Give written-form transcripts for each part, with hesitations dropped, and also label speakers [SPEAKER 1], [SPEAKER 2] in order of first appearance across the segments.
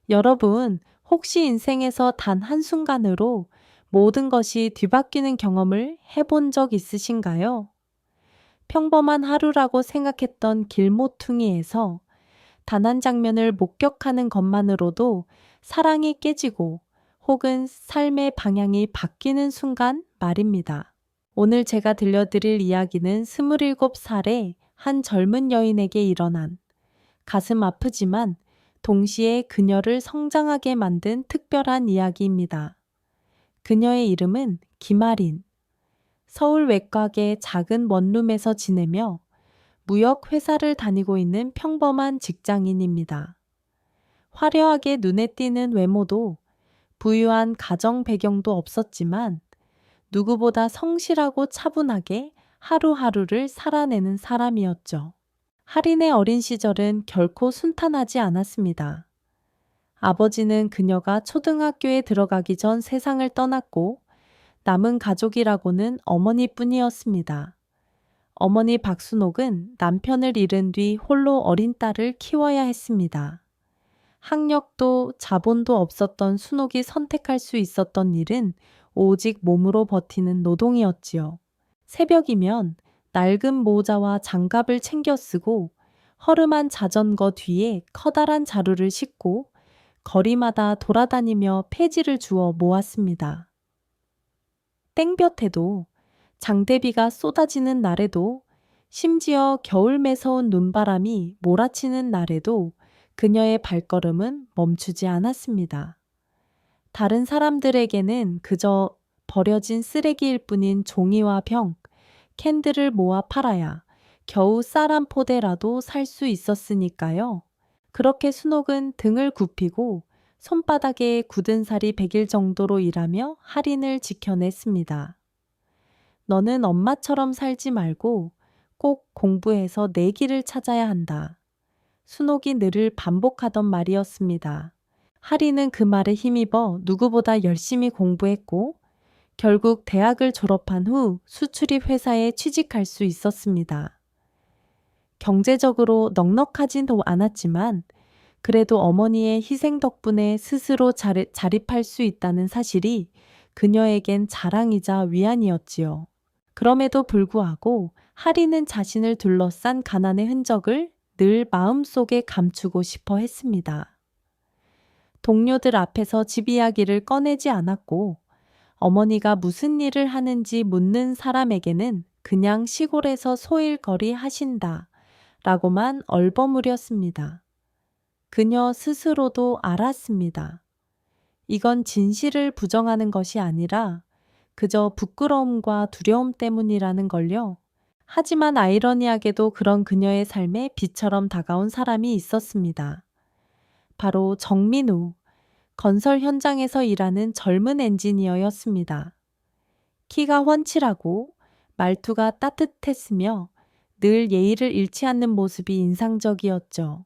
[SPEAKER 1] 여러분, 혹시 인생에서 단 한순간으로 모든 것이 뒤바뀌는 경험을 해본 적 있으신가요? 평범한 하루라고 생각했던 길모퉁이에서 단 한 장면을 목격하는 것만으로도 사랑이 깨지고 혹은 삶의 방향이 바뀌는 순간 말입니다. 오늘 제가 들려드릴 이야기는 27살의 한 젊은 여인에게 일어난 가슴 아프지만 동시에 그녀를 성장하게 만든 특별한 이야기입니다. 그녀의 이름은 김아린. 서울 외곽의 작은 원룸에서 지내며 무역 회사를 다니고 있는 평범한 직장인입니다. 화려하게 눈에 띄는 외모도 부유한 가정 배경도 없었지만 누구보다 성실하고 차분하게 하루하루를 살아내는 사람이었죠. 할인의 어린 시절은 결코 순탄하지 않았습니다. 아버지는 그녀가 초등학교에 들어가기 전 세상을 떠났고 남은 가족이라고는 어머니뿐이었습니다. 어머니 박순옥은 남편을 잃은 뒤 홀로 어린 딸을 키워야 했습니다. 학력도 자본도 없었던 순옥이 선택할 수 있었던 일은 오직 몸으로 버티는 노동이었지요. 새벽이면 낡은 모자와 장갑을 챙겨 쓰고 허름한 자전거 뒤에 커다란 자루를 싣고 거리마다 돌아다니며 폐지를 주워 모았습니다. 땡볕에도 장대비가 쏟아지는 날에도 심지어 겨울 매서운 눈바람이 몰아치는 날에도 그녀의 발걸음은 멈추지 않았습니다. 다른 사람들에게는 그저 버려진 쓰레기일 뿐인 종이와 병, 캔들을 모아 팔아야 겨우 쌀 한 포대라도 살 수 있었으니까요. 그렇게 순옥은 등을 굽히고 손바닥에 굳은 살이 배길 정도로 일하며 할인을 지켜냈습니다. 너는 엄마처럼 살지 말고 꼭 공부해서 내 길을 찾아야 한다. 순옥이 늘 반복하던 말이었습니다. 할인은 그 말에 힘입어 누구보다 열심히 공부했고 결국 대학을 졸업한 후 수출입 회사에 취직할 수 있었습니다. 경제적으로 넉넉하진 않았지만 그래도 어머니의 희생 덕분에 스스로 자립할 수 있다는 사실이 그녀에겐 자랑이자 위안이었지요. 그럼에도 불구하고 할인은 자신을 둘러싼 가난의 흔적을 늘 마음속에 감추고 싶어 했습니다. 동료들 앞에서 집 이야기를 꺼내지 않았고 어머니가 무슨 일을 하는지 묻는 사람에게는 그냥 시골에서 소일거리 하신다 라고만 얼버무렸습니다. 그녀 스스로도 알았습니다. 이건 진실을 부정하는 것이 아니라 그저 부끄러움과 두려움 때문이라는 걸요. 하지만 아이러니하게도 그런 그녀의 삶에 비처럼 다가온 사람이 있었습니다. 바로 정민우, 건설 현장에서 일하는 젊은 엔지니어였습니다. 키가 훤칠하고 말투가 따뜻했으며 늘 예의를 잃지 않는 모습이 인상적이었죠.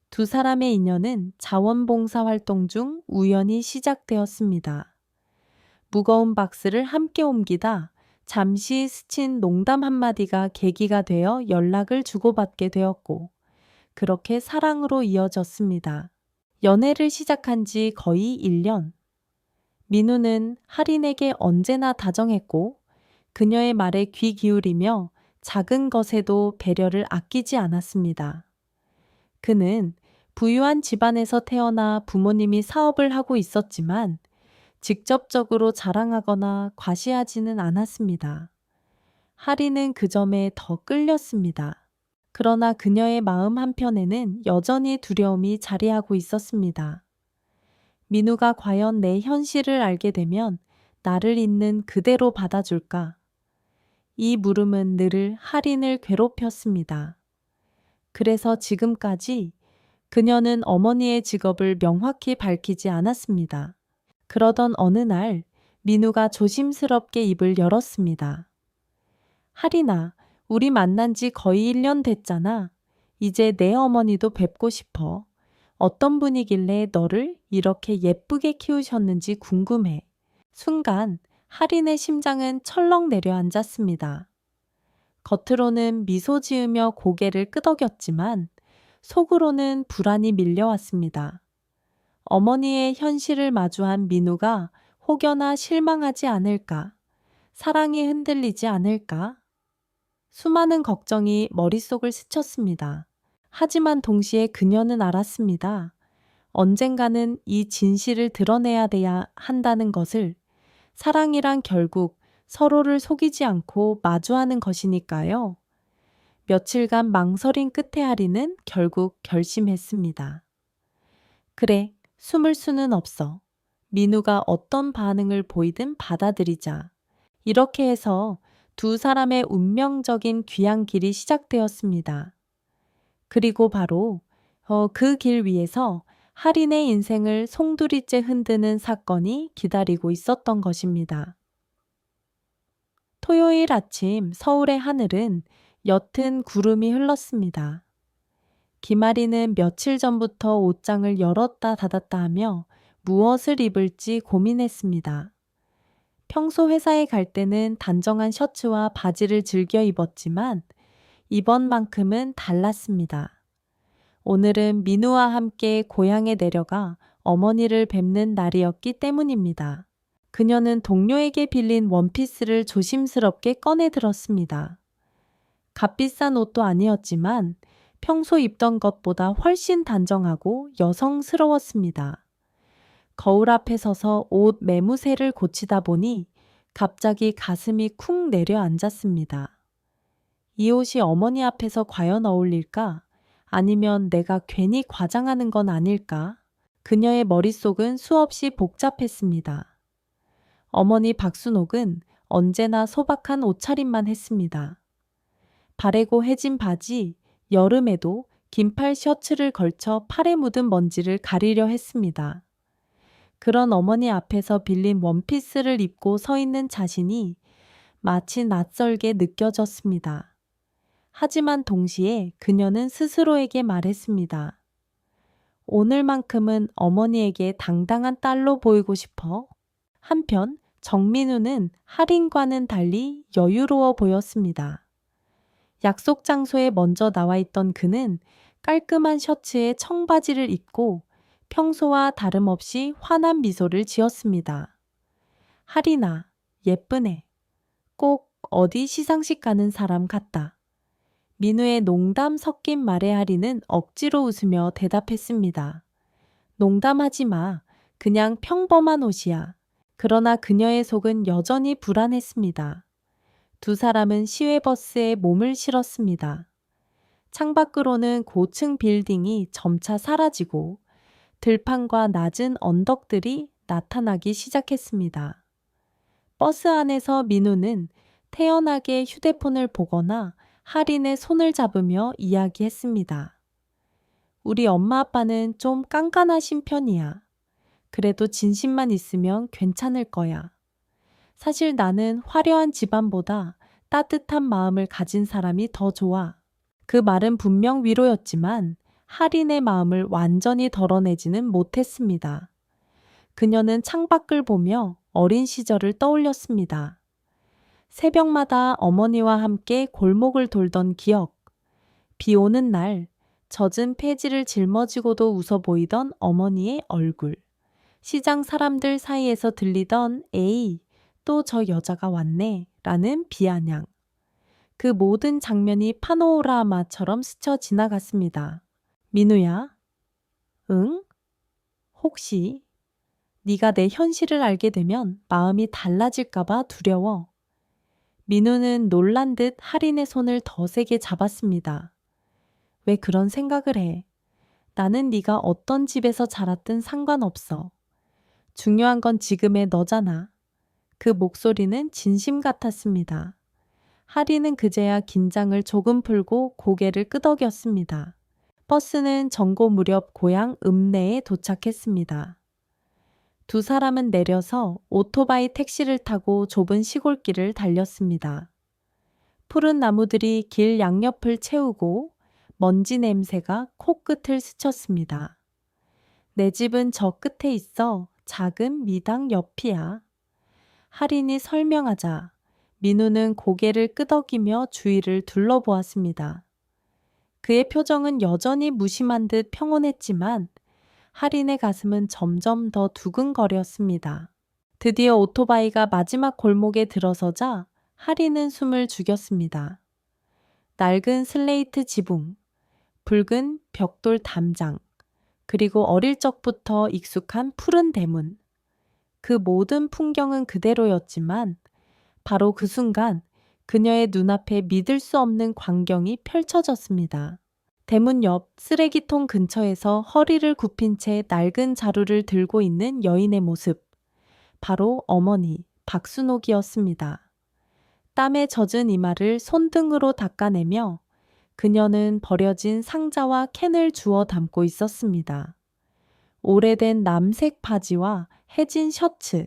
[SPEAKER 1] 두 사람의 인연은 자원봉사 활동 중 우연히 시작되었습니다. 무거운 박스를 함께 옮기다 잠시 스친 농담 한마디가 계기가 되어 연락을 주고받게 되었고 그렇게 사랑으로 이어졌습니다. 연애를 시작한 지 거의 1년. 민우는 할인에게 언제나 다정했고 그녀의 말에 귀 기울이며 작은 것에도 배려를 아끼지 않았습니다. 그는 부유한 집안에서 태어나 부모님이 사업을 하고 있었지만 직접적으로 자랑하거나 과시하지는 않았습니다. 할인은 그 점에 더 끌렸습니다. 그러나 그녀의 마음 한편에는 여전히 두려움이 자리하고 있었습니다. 민우가 과연 내 현실을 알게 되면 나를 있는 그대로 받아줄까? 이 물음은 늘 할인을 괴롭혔습니다. 그래서 지금까지 그녀는 어머니의 직업을 명확히 밝히지 않았습니다. 그러던 어느 날 민우가 조심스럽게 입을 열었습니다. 할인아, 우리 만난 지 거의 1년 됐잖아. 이제 내 어머니도 뵙고 싶어. 어떤 분이길래 너를 이렇게 예쁘게 키우셨는지 궁금해. 순간 할인의 심장은 철렁 내려앉았습니다. 겉으로는 미소 지으며 고개를 끄덕였지만 속으로는 불안이 밀려왔습니다. 어머니의 현실을 마주한 민우가 혹여나 실망하지 않을까? 사랑이 흔들리지 않을까? 수많은 걱정이 머릿속을 스쳤습니다. 하지만 동시에 그녀는 알았습니다. 언젠가는 이 진실을 드러내야 돼야 한다는 것을. 사랑이란 결국 서로를 속이지 않고 마주하는 것이니까요. 며칠간 망설인 끝에 하리는 결국 결심했습니다. 그래, 숨을 수는 없어. 민우가 어떤 반응을 보이든 받아들이자. 이렇게 해서 두 사람의 운명적인 귀향 길이 시작되었습니다. 그리고 바로 그 길 위에서 할인의 인생을 송두리째 흔드는 사건이 기다리고 있었던 것입니다. 토요일 아침 서울의 하늘은 옅은 구름이 흘렀습니다. 김아리는 며칠 전부터 옷장을 열었다 닫았다 하며 무엇을 입을지 고민했습니다. 평소 회사에 갈 때는 단정한 셔츠와 바지를 즐겨 입었지만 이번만큼은 달랐습니다. 오늘은 민우와 함께 고향에 내려가 어머니를 뵙는 날이었기 때문입니다. 그녀는 동료에게 빌린 원피스를 조심스럽게 꺼내 들었습니다. 값비싼 옷도 아니었지만 평소 입던 것보다 훨씬 단정하고 여성스러웠습니다. 거울 앞에 서서 옷 매무새를 고치다 보니 갑자기 가슴이 쿵 내려앉았습니다. 이 옷이 어머니 앞에서 과연 어울릴까? 아니면 내가 괜히 과장하는 건 아닐까? 그녀의 머릿속은 수없이 복잡했습니다. 어머니 박순옥은 언제나 소박한 옷차림만 했습니다. 바래고 해진 바지, 여름에도 긴팔 셔츠를 걸쳐 팔에 묻은 먼지를 가리려 했습니다. 그런 어머니 앞에서 빌린 원피스를 입고 서 있는 자신이 마치 낯설게 느껴졌습니다. 하지만 동시에 그녀는 스스로에게 말했습니다. 오늘만큼은 어머니에게 당당한 딸로 보이고 싶어. 한편 정민우는 할인과는 달리 여유로워 보였습니다. 약속 장소에 먼저 나와 있던 그는 깔끔한 셔츠에 청바지를 입고 평소와 다름없이 환한 미소를 지었습니다. 할인아, 예쁘네. 꼭 어디 시상식 가는 사람 같다. 민우의 농담 섞인 말에 할인은 억지로 웃으며 대답했습니다. 농담하지 마. 그냥 평범한 옷이야. 그러나 그녀의 속은 여전히 불안했습니다. 두 사람은 시외버스에 몸을 실었습니다. 창밖으로는 고층 빌딩이 점차 사라지고 들판과 낮은 언덕들이 나타나기 시작했습니다. 버스 안에서 민우는 태연하게 휴대폰을 보거나 할인의 손을 잡으며 이야기했습니다. 우리 엄마 아빠는 좀 깐깐하신 편이야. 그래도 진심만 있으면 괜찮을 거야. 사실 나는 화려한 집안보다 따뜻한 마음을 가진 사람이 더 좋아. 그 말은 분명 위로였지만 할인의 마음을 완전히 덜어내지는 못했습니다. 그녀는 창밖을 보며 어린 시절을 떠올렸습니다. 새벽마다 어머니와 함께 골목을 돌던 기억, 비 오는 날 젖은 폐지를 짊어지고도 웃어 보이던 어머니의 얼굴, 시장 사람들 사이에서 들리던 에이, 또 저 여자가 왔네 라는 비아냥. 그 모든 장면이 파노라마처럼 스쳐 지나갔습니다. 민우야? 응? 혹시 네가 내 현실을 알게 되면 마음이 달라질까봐 두려워. 민우는 놀란 듯 할인의 손을 더 세게 잡았습니다. 왜 그런 생각을 해? 나는 네가 어떤 집에서 자랐든 상관없어. 중요한 건 지금의 너잖아. 그 목소리는 진심 같았습니다. 할인은 그제야 긴장을 조금 풀고 고개를 끄덕였습니다. 버스는 정고 무렵 고향 읍내에 도착했습니다. 두 사람은 내려서 오토바이 택시를 타고 좁은 시골길을 달렸습니다. 푸른 나무들이 길 양옆을 채우고 먼지 냄새가 코끝을 스쳤습니다. 내 집은 저 끝에 있어. 작은 미당 옆이야. 할인이 설명하자 민우는 고개를 끄덕이며 주위를 둘러보았습니다. 그의 표정은 여전히 무심한 듯 평온했지만 할인의 가슴은 점점 더 두근거렸습니다. 드디어 오토바이가 마지막 골목에 들어서자 할인은 숨을 죽였습니다. 낡은 슬레이트 지붕, 붉은 벽돌 담장, 그리고 어릴 적부터 익숙한 푸른 대문. 그 모든 풍경은 그대로였지만 바로 그 순간 그녀의 눈앞에 믿을 수 없는 광경이 펼쳐졌습니다. 대문 옆 쓰레기통 근처에서 허리를 굽힌 채 낡은 자루를 들고 있는 여인의 모습. 바로 어머니 박순옥이었습니다. 땀에 젖은 이마를 손등으로 닦아내며 그녀는 버려진 상자와 캔을 주워 담고 있었습니다. 오래된 남색 바지와 해진 셔츠,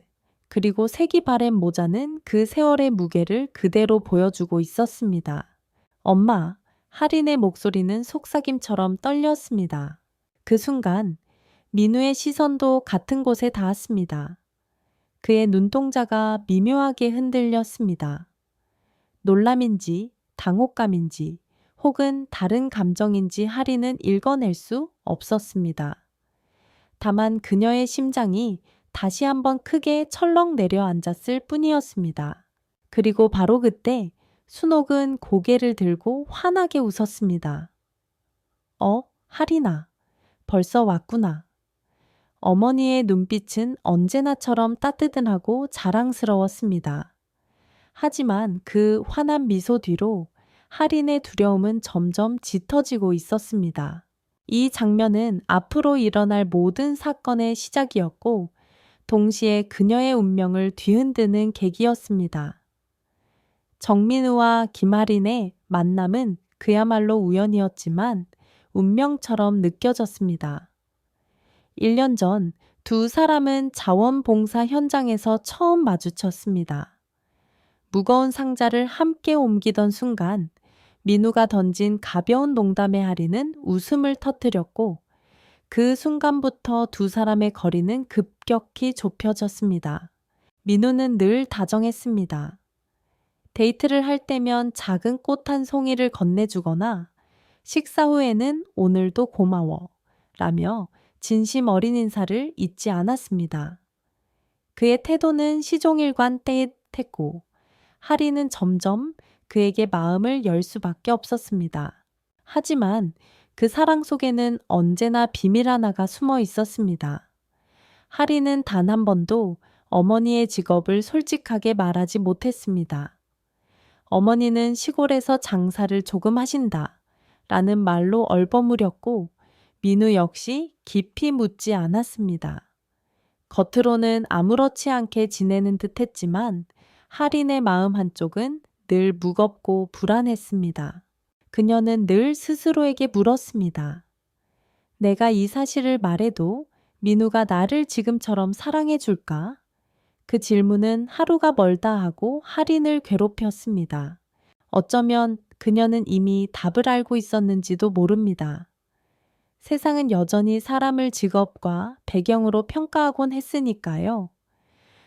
[SPEAKER 1] 그리고 색이 바랜 모자는 그 세월의 무게를 그대로 보여주고 있었습니다. 엄마, 할인의 목소리는 속삭임처럼 떨렸습니다. 그 순간 민우의 시선도 같은 곳에 닿았습니다. 그의 눈동자가 미묘하게 흔들렸습니다. 놀람인지 당혹감인지 혹은 다른 감정인지 할인은 읽어낼 수 없었습니다. 다만 그녀의 심장이 다시 한번 크게 철렁 내려앉았을 뿐이었습니다. 그리고 바로 그때 순옥은 고개를 들고 환하게 웃었습니다. 할인아, 벌써 왔구나. 어머니의 눈빛은 언제나처럼 따뜻하고 자랑스러웠습니다. 하지만 그 환한 미소 뒤로 할인의 두려움은 점점 짙어지고 있었습니다. 이 장면은 앞으로 일어날 모든 사건의 시작이었고, 동시에 그녀의 운명을 뒤흔드는 계기였습니다. 정민우와 김할인의 만남은 그야말로 우연이었지만 운명처럼 느껴졌습니다. 1년 전 두 사람은 자원봉사 현장에서 처음 마주쳤습니다. 무거운 상자를 함께 옮기던 순간 민우가 던진 가벼운 농담의 할인은 웃음을 터뜨렸고 그 순간부터 두 사람의 거리는 급격히 좁혀졌습니다. 민우는 늘 다정했습니다. 데이트를 할 때면 작은 꽃 한 송이를 건네주거나 식사 후에는 오늘도 고마워 라며 진심 어린 인사를 잊지 않았습니다. 그의 태도는 시종일관 따뜻했고 할인은 점점 그에게 마음을 열 수밖에 없었습니다. 하지만 그 사랑 속에는 언제나 비밀 하나가 숨어 있었습니다. 할인은 단 한 번도 어머니의 직업을 솔직하게 말하지 못했습니다. 어머니는 시골에서 장사를 조금 하신다 라는 말로 얼버무렸고 민우 역시 깊이 묻지 않았습니다. 겉으로는 아무렇지 않게 지내는 듯 했지만 할인의 마음 한쪽은 늘 무겁고 불안했습니다. 그녀는 늘 스스로에게 물었습니다. 내가 이 사실을 말해도 민우가 나를 지금처럼 사랑해 줄까? 그 질문은 하루가 멀다 하고 할인을 괴롭혔습니다. 어쩌면 그녀는 이미 답을 알고 있었는지도 모릅니다. 세상은 여전히 사람을 직업과 배경으로 평가하곤 했으니까요.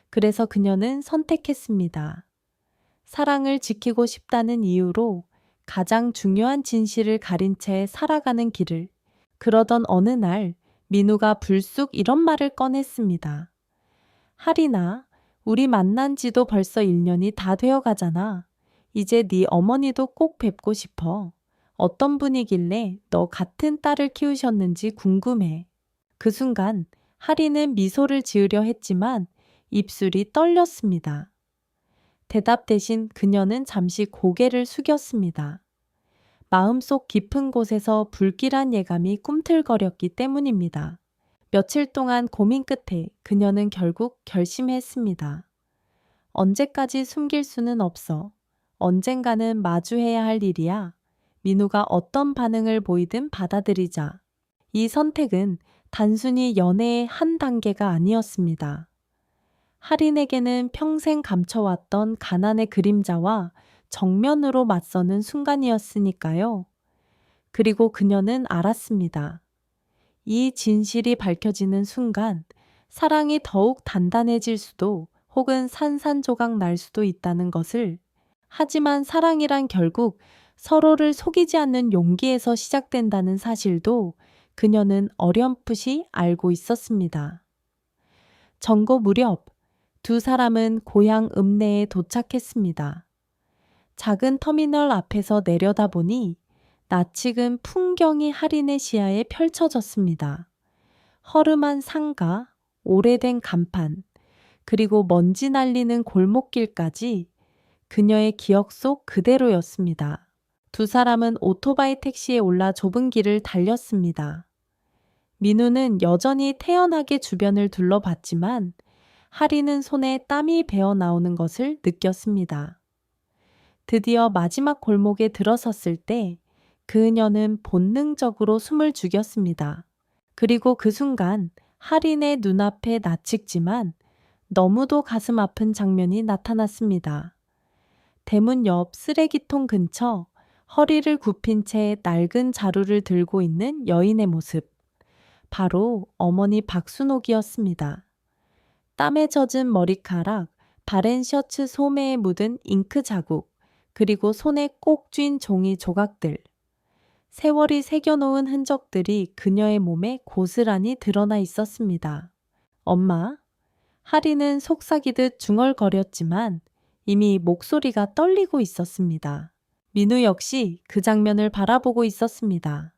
[SPEAKER 1] 그래서 그녀는 선택했습니다. 사랑을 지키고 싶다는 이유로 가장 중요한 진실을 가린 채 살아가는 길을. 그러던 어느 날 민우가 불쑥 이런 말을 꺼냈습니다. 할인아, 우리 만난 지도 벌써 1년이 다 되어 가잖아. 이제 네 어머니도 꼭 뵙고 싶어. 어떤 분이길래 너 같은 딸을 키우셨는지 궁금해. 그 순간 할인은 미소를 지으려 했지만 입술이 떨렸습니다. 대답 대신 그녀는 잠시 고개를 숙였습니다. 마음속 깊은 곳에서 불길한 예감이 꿈틀거렸기 때문입니다. 며칠 동안 고민 끝에 그녀는 결국 결심했습니다. 언제까지 숨길 수는 없어. 언젠가는 마주해야 할 일이야. 민우가 어떤 반응을 보이든 받아들이자. 이 선택은 단순히 연애의 한 단계가 아니었습니다. 할인에게는 평생 감춰왔던 가난의 그림자와 정면으로 맞서는 순간이었으니까요. 그리고 그녀는 알았습니다. 이 진실이 밝혀지는 순간 사랑이 더욱 단단해질 수도 혹은 산산조각 날 수도 있다는 것을. 하지만 사랑이란 결국 서로를 속이지 않는 용기에서 시작된다는 사실도 그녀는 어렴풋이 알고 있었습니다. 정거 무렵 두 사람은 고향 읍내에 도착했습니다. 작은 터미널 앞에서 내려다보니 낯익은 풍경이 할인의 시야에 펼쳐졌습니다. 허름한 상가, 오래된 간판, 그리고 먼지 날리는 골목길까지 그녀의 기억 속 그대로였습니다. 두 사람은 오토바이 택시에 올라 좁은 길을 달렸습니다. 민우는 여전히 태연하게 주변을 둘러봤지만 할인은 손에 땀이 배어 나오는 것을 느꼈습니다. 드디어 마지막 골목에 들어섰을 때 그녀는 본능적으로 숨을 죽였습니다. 그리고 그 순간 할인의 눈앞에 낯익지만 너무도 가슴 아픈 장면이 나타났습니다. 대문 옆 쓰레기통 근처 허리를 굽힌 채 낡은 자루를 들고 있는 여인의 모습. 바로 어머니 박순옥이었습니다. 땀에 젖은 머리카락, 바랜 셔츠 소매에 묻은 잉크 자국, 그리고 손에 꼭 쥔 종이 조각들. 세월이 새겨놓은 흔적들이 그녀의 몸에 고스란히 드러나 있었습니다. 엄마, 하리는 속삭이듯 중얼거렸지만 이미 목소리가 떨리고 있었습니다. 민우 역시 그 장면을 바라보고 있었습니다.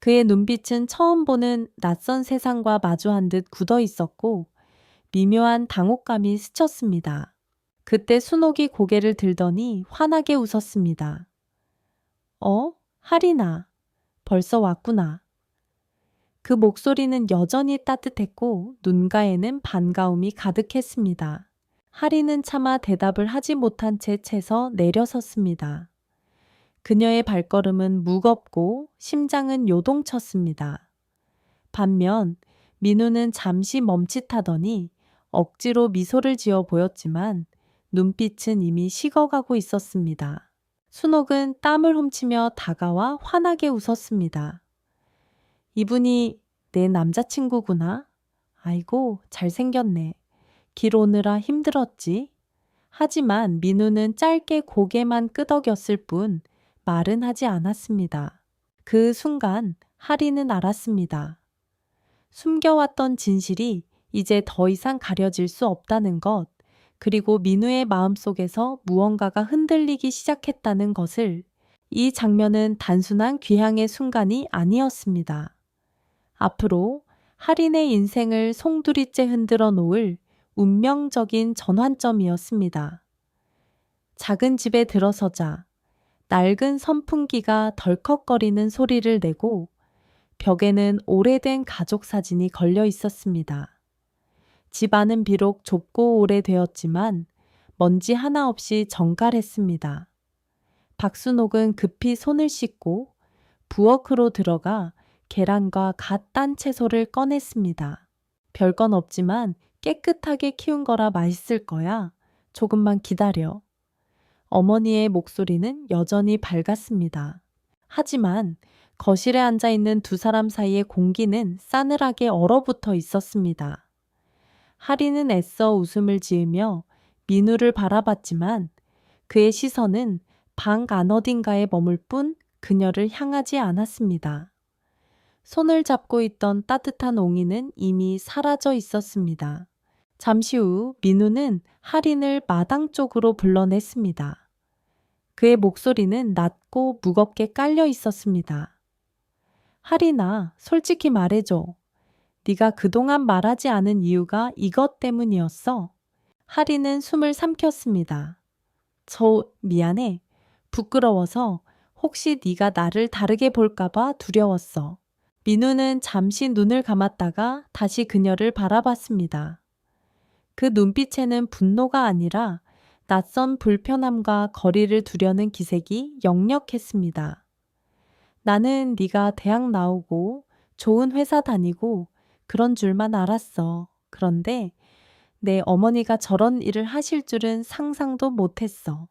[SPEAKER 1] 그의 눈빛은 처음 보는 낯선 세상과 마주한 듯 굳어 있었고 미묘한 당혹감이 스쳤습니다. 그때 순옥이 고개를 들더니 환하게 웃었습니다. 하리나, 벌써 왔구나. 그 목소리는 여전히 따뜻했고 눈가에는 반가움이 가득했습니다. 하리는 차마 대답을 하지 못한 채 채서 내려섰습니다. 그녀의 발걸음은 무겁고 심장은 요동쳤습니다. 반면 민우는 잠시 멈칫하더니 억지로 미소를 지어 보였지만 눈빛은 이미 식어가고 있었습니다. 순옥은 땀을 훔치며 다가와 환하게 웃었습니다. 이분이 내 남자친구구나. 아이고, 잘생겼네. 길 오느라 힘들었지. 하지만 민우는 짧게 고개만 끄덕였을 뿐 말은 하지 않았습니다. 그 순간 하리는 알았습니다. 숨겨왔던 진실이 이제 더 이상 가려질 수 없다는 것, 그리고 민우의 마음속에서 무언가가 흔들리기 시작했다는 것을. 이 장면은 단순한 귀향의 순간이 아니었습니다. 앞으로 할인의 인생을 송두리째 흔들어 놓을 운명적인 전환점이었습니다. 작은 집에 들어서자 낡은 선풍기가 덜컥거리는 소리를 내고 벽에는 오래된 가족 사진이 걸려 있었습니다. 집 안은 비록 좁고 오래되었지만 먼지 하나 없이 정갈했습니다. 박순옥은 급히 손을 씻고 부엌으로 들어가 계란과 갓 딴 채소를 꺼냈습니다. 별건 없지만 깨끗하게 키운 거라 맛있을 거야. 조금만 기다려. 어머니의 목소리는 여전히 밝았습니다. 하지만 거실에 앉아 있는 두 사람 사이의 공기는 싸늘하게 얼어붙어 있었습니다. 하리는 애써 웃음을 지으며 민우를 바라봤지만 그의 시선은 방 안 어딘가에 머물 뿐 그녀를 향하지 않았습니다. 손을 잡고 있던 따뜻한 옹이는 이미 사라져 있었습니다. 잠시 후 민우는 하린을 마당 쪽으로 불러냈습니다. 그의 목소리는 낮고 무겁게 깔려 있었습니다. 하린아, 솔직히 말해줘. 네가 그동안 말하지 않은 이유가 이것 때문이었어. 하린은 숨을 삼켰습니다. 미안해. 부끄러워서 혹시 네가 나를 다르게 볼까봐 두려웠어. 민우는 잠시 눈을 감았다가 다시 그녀를 바라봤습니다. 그 눈빛에는 분노가 아니라 낯선 불편함과 거리를 두려는 기색이 역력했습니다. 나는 네가 대학 나오고 좋은 회사 다니고 그런 줄만 알았어. 그런데 내 어머니가 저런 일을 하실 줄은 상상도 못했어.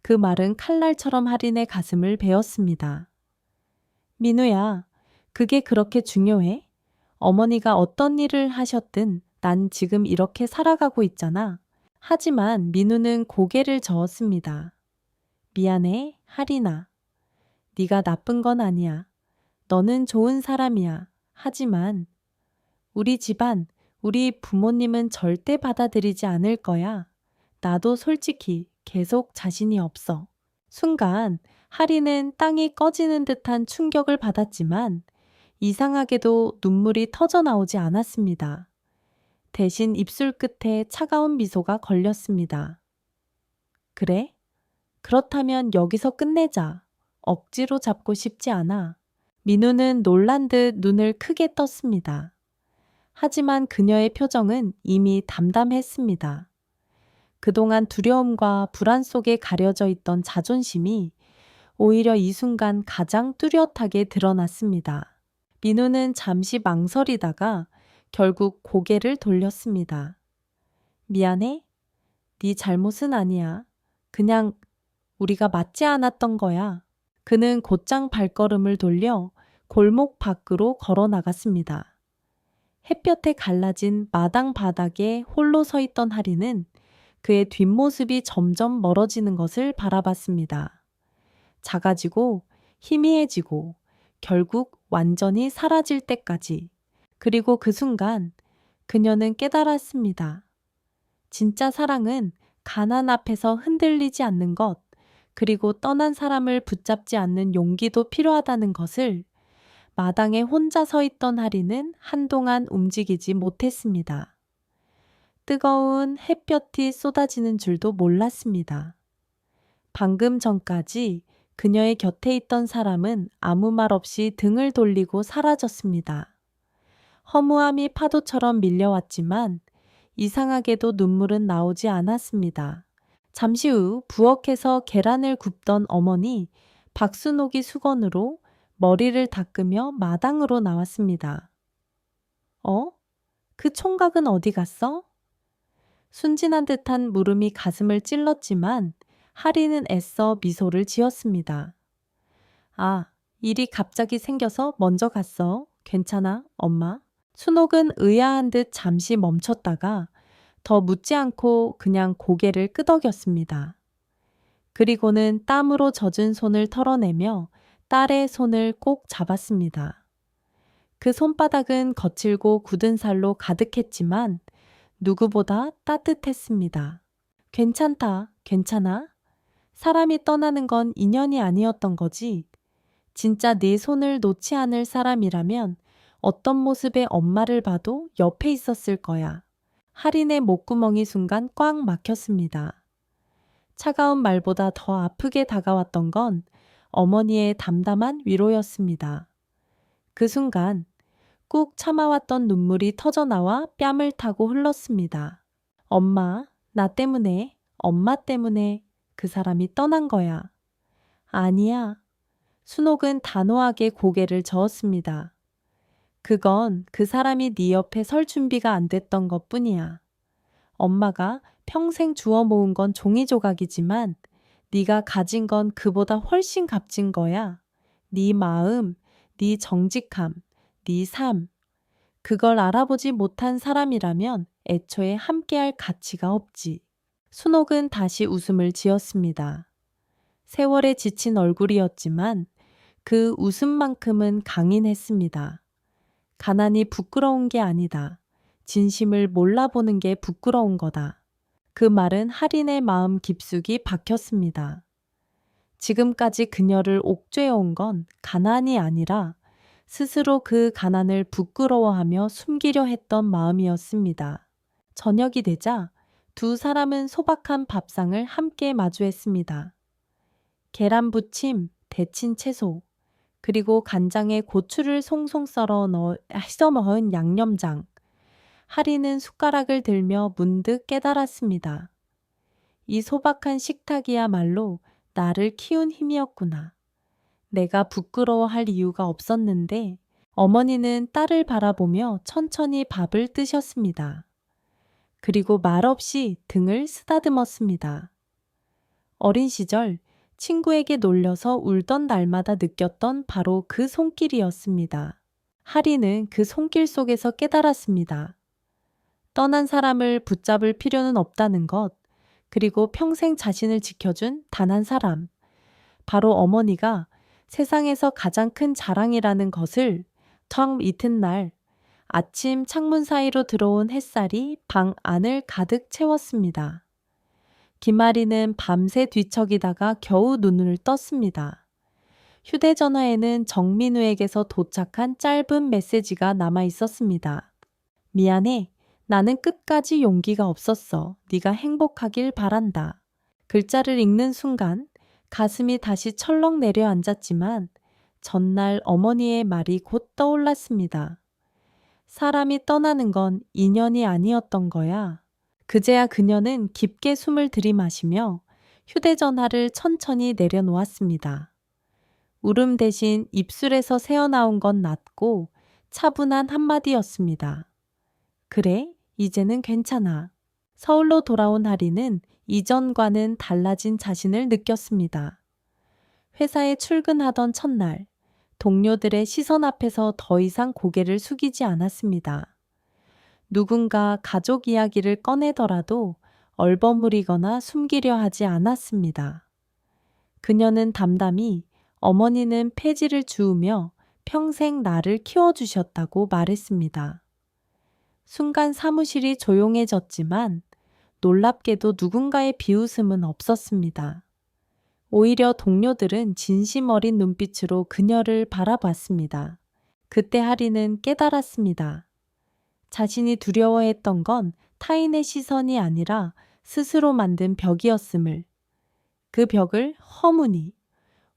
[SPEAKER 1] 그 말은 칼날처럼 할인의 가슴을 베었습니다. 민우야, 그게 그렇게 중요해? 어머니가 어떤 일을 하셨든 난 지금 이렇게 살아가고 있잖아. 하지만 민우는 고개를 저었습니다. 미안해, 할인아. 네가 나쁜 건 아니야. 너는 좋은 사람이야. 하지만 우리 집안, 우리 부모님은 절대 받아들이지 않을 거야. 나도 솔직히 계속 자신이 없어. 순간 하리는 땅이 꺼지는 듯한 충격을 받았지만 이상하게도 눈물이 터져 나오지 않았습니다. 대신 입술 끝에 차가운 미소가 걸렸습니다. 그래? 그렇다면 여기서 끝내자. 억지로 잡고 싶지 않아. 민우는 놀란 듯 눈을 크게 떴습니다. 하지만 그녀의 표정은 이미 담담했습니다. 그동안 두려움과 불안 속에 가려져 있던 자존심이 오히려 이 순간 가장 뚜렷하게 드러났습니다. 민우는 잠시 망설이다가 결국 고개를 돌렸습니다. 미안해? 네 잘못은 아니야. 그냥 우리가 맞지 않았던 거야. 그는 곧장 발걸음을 돌려 골목 밖으로 걸어 나갔습니다. 햇볕에 갈라진 마당 바닥에 홀로 서 있던 하리는 그의 뒷모습이 점점 멀어지는 것을 바라봤습니다. 작아지고 희미해지고 결국 완전히 사라질 때까지. 그리고 그 순간 그녀는 깨달았습니다. 진짜 사랑은 가난 앞에서 흔들리지 않는 것, 그리고 떠난 사람을 붙잡지 않는 용기도 필요하다는 것을. 마당에 혼자 서 있던 하리는 한동안 움직이지 못했습니다. 뜨거운 햇볕이 쏟아지는 줄도 몰랐습니다. 방금 전까지 그녀의 곁에 있던 사람은 아무 말 없이 등을 돌리고 사라졌습니다. 허무함이 파도처럼 밀려왔지만 이상하게도 눈물은 나오지 않았습니다. 잠시 후 부엌에서 계란을 굽던 어머니 박순옥이 수건으로 머리를 닦으며 마당으로 나왔습니다. 그 총각은 어디 갔어? 순진한 듯한 물음이 가슴을 찔렀지만 하리는 애써 미소를 지었습니다. 아, 일이 갑자기 생겨서 먼저 갔어. 괜찮아, 엄마? 순옥은 의아한 듯 잠시 멈췄다가 더 묻지 않고 그냥 고개를 끄덕였습니다. 그리고는 땀으로 젖은 손을 털어내며 딸의 손을 꼭 잡았습니다. 그 손바닥은 거칠고 굳은 살로 가득했지만 누구보다 따뜻했습니다. 괜찮다, 괜찮아? 사람이 떠나는 건 인연이 아니었던 거지. 진짜 내 손을 놓지 않을 사람이라면 어떤 모습의 엄마를 봐도 옆에 있었을 거야. 하린의 목구멍이 순간 꽉 막혔습니다. 차가운 말보다 더 아프게 다가왔던 건 어머니의 담담한 위로였습니다. 그 순간 꾹 참아왔던 눈물이 터져나와 뺨을 타고 흘렀습니다. 엄마, 나 때문에, 엄마 때문에 그 사람이 떠난 거야. 아니야. 순옥은 단호하게 고개를 저었습니다. 그건 그 사람이 네 옆에 설 준비가 안 됐던 것뿐이야. 엄마가 평생 주워 모은 건 종이 조각이지만 네가 가진 건 그보다 훨씬 값진 거야. 네 마음, 네 정직함, 네 삶. 그걸 알아보지 못한 사람이라면 애초에 함께할 가치가 없지. 순옥은 다시 웃음을 지었습니다. 세월에 지친 얼굴이었지만 그 웃음만큼은 강인했습니다. 가난이 부끄러운 게 아니다. 진심을 몰라보는 게 부끄러운 거다. 그 말은 하린의 마음 깊숙이 박혔습니다. 지금까지 그녀를 옥죄어온 건 가난이 아니라 스스로 그 가난을 부끄러워하며 숨기려 했던 마음이었습니다. 저녁이 되자 두 사람은 소박한 밥상을 함께 마주했습니다. 계란 부침, 데친 채소, 그리고 간장에 고추를 송송 썰어 씻어 먹은 양념장. 하리는 숟가락을 들며 문득 깨달았습니다. 이 소박한 식탁이야말로 나를 키운 힘이었구나. 내가 부끄러워할 이유가 없었는데 어머니는 딸을 바라보며 천천히 밥을 뜨셨습니다. 그리고 말없이 등을 쓰다듬었습니다. 어린 시절 친구에게 놀려서 울던 날마다 느꼈던 바로 그 손길이었습니다. 하리는 그 손길 속에서 깨달았습니다. 떠난 사람을 붙잡을 필요는 없다는 것, 그리고 평생 자신을 지켜준 단 한 사람, 바로 어머니가 세상에서 가장 큰 자랑이라는 것을 처음 이튿날 아침 창문 사이로 들어온 햇살이 방 안을 가득 채웠습니다. 김아리는 밤새 뒤척이다가 겨우 눈을 떴습니다. 휴대전화에는 정민우에게서 도착한 짧은 메시지가 남아 있었습니다. 미안해. 나는 끝까지 용기가 없었어. 네가 행복하길 바란다. 글자를 읽는 순간 가슴이 다시 철렁 내려앉았지만 전날 어머니의 말이 곧 떠올랐습니다. 사람이 떠나는 건 인연이 아니었던 거야. 그제야 그녀는 깊게 숨을 들이마시며 휴대전화를 천천히 내려놓았습니다. 울음 대신 입술에서 새어나온 건 낮고 차분한 한마디였습니다. 그래, 이제는 괜찮아. 서울로 돌아온 하리는 이전과는 달라진 자신을 느꼈습니다. 회사에 출근하던 첫날, 동료들의 시선 앞에서 더 이상 고개를 숙이지 않았습니다. 누군가 가족 이야기를 꺼내더라도 얼버무리거나 숨기려 하지 않았습니다. 그녀는 담담히 어머니는 폐지를 주우며 평생 나를 키워주셨다고 말했습니다. 순간 사무실이 조용해졌지만 놀랍게도 누군가의 비웃음은 없었습니다. 오히려 동료들은 진심 어린 눈빛으로 그녀를 바라봤습니다. 그때 하리는 깨달았습니다. 자신이 두려워했던 건 타인의 시선이 아니라 스스로 만든 벽이었음을. 그 벽을 허무니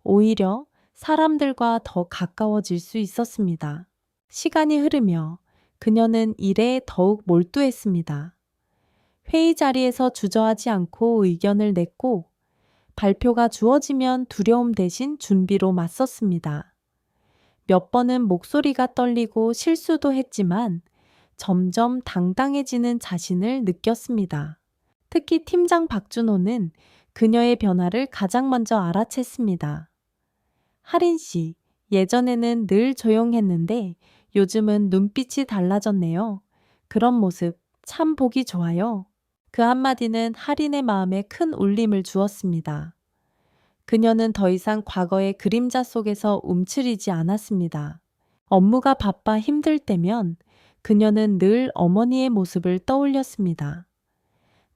[SPEAKER 1] 오히려 사람들과 더 가까워질 수 있었습니다. 시간이 흐르며 그녀는 일에 더욱 몰두했습니다. 회의 자리에서 주저하지 않고 의견을 냈고 발표가 주어지면 두려움 대신 준비로 맞섰습니다. 몇 번은 목소리가 떨리고 실수도 했지만 점점 당당해지는 자신을 느꼈습니다. 특히 팀장 박준호는 그녀의 변화를 가장 먼저 알아챘습니다. 하린 씨, 예전에는 늘 조용했는데 요즘은 눈빛이 달라졌네요. 그런 모습 참 보기 좋아요. 그 한마디는 하린의 마음에 큰 울림을 주었습니다. 그녀는 더 이상 과거의 그림자 속에서 움츠리지 않았습니다. 업무가 바빠 힘들 때면 그녀는 늘 어머니의 모습을 떠올렸습니다.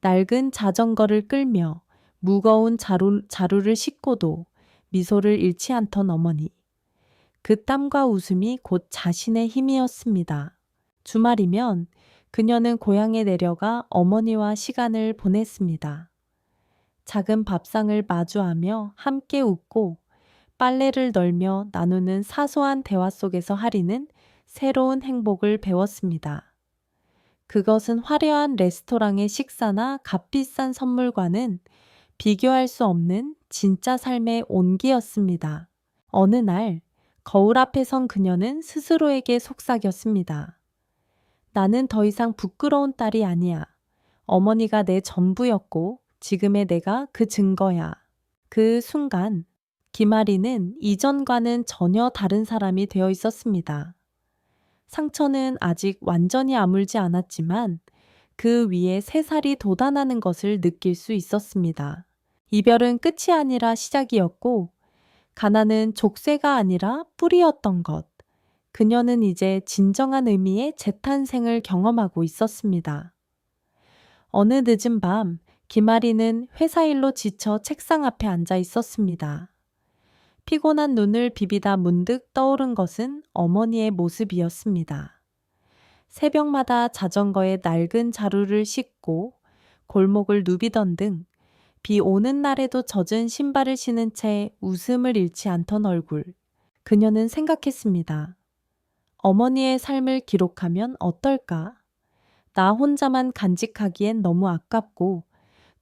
[SPEAKER 1] 낡은 자전거를 끌며 무거운 자루를 싣고도 미소를 잃지 않던 어머니. 그 땀과 웃음이 곧 자신의 힘이었습니다. 주말이면 그녀는 고향에 내려가 어머니와 시간을 보냈습니다. 작은 밥상을 마주하며 함께 웃고 빨래를 널며 나누는 사소한 대화 속에서 하리는 새로운 행복을 배웠습니다. 그것은 화려한 레스토랑의 식사나 값비싼 선물과는 비교할 수 없는 진짜 삶의 온기였습니다. 어느 날 거울 앞에 선 그녀는 스스로에게 속삭였습니다. 나는 더 이상 부끄러운 딸이 아니야. 어머니가 내 전부였고 지금의 내가 그 증거야. 그 순간 김아리는 이전과는 전혀 다른 사람이 되어 있었습니다. 상처는 아직 완전히 아물지 않았지만 그 위에 새살이 돋아나는 것을 느낄 수 있었습니다. 이별은 끝이 아니라 시작이었고 가난은 족쇄가 아니라 뿌리였던 것. 그녀는 이제 진정한 의미의 재탄생을 경험하고 있었습니다. 어느 늦은 밤 김아리는 회사 일로 지쳐 책상 앞에 앉아 있었습니다. 피곤한 눈을 비비다 문득 떠오른 것은 어머니의 모습이었습니다. 새벽마다 자전거에 낡은 자루를 싣고 골목을 누비던 등 비 오는 날에도 젖은 신발을 신은 채 웃음을 잃지 않던 얼굴. 그녀는 생각했습니다. 어머니의 삶을 기록하면 어떨까? 나 혼자만 간직하기엔 너무 아깝고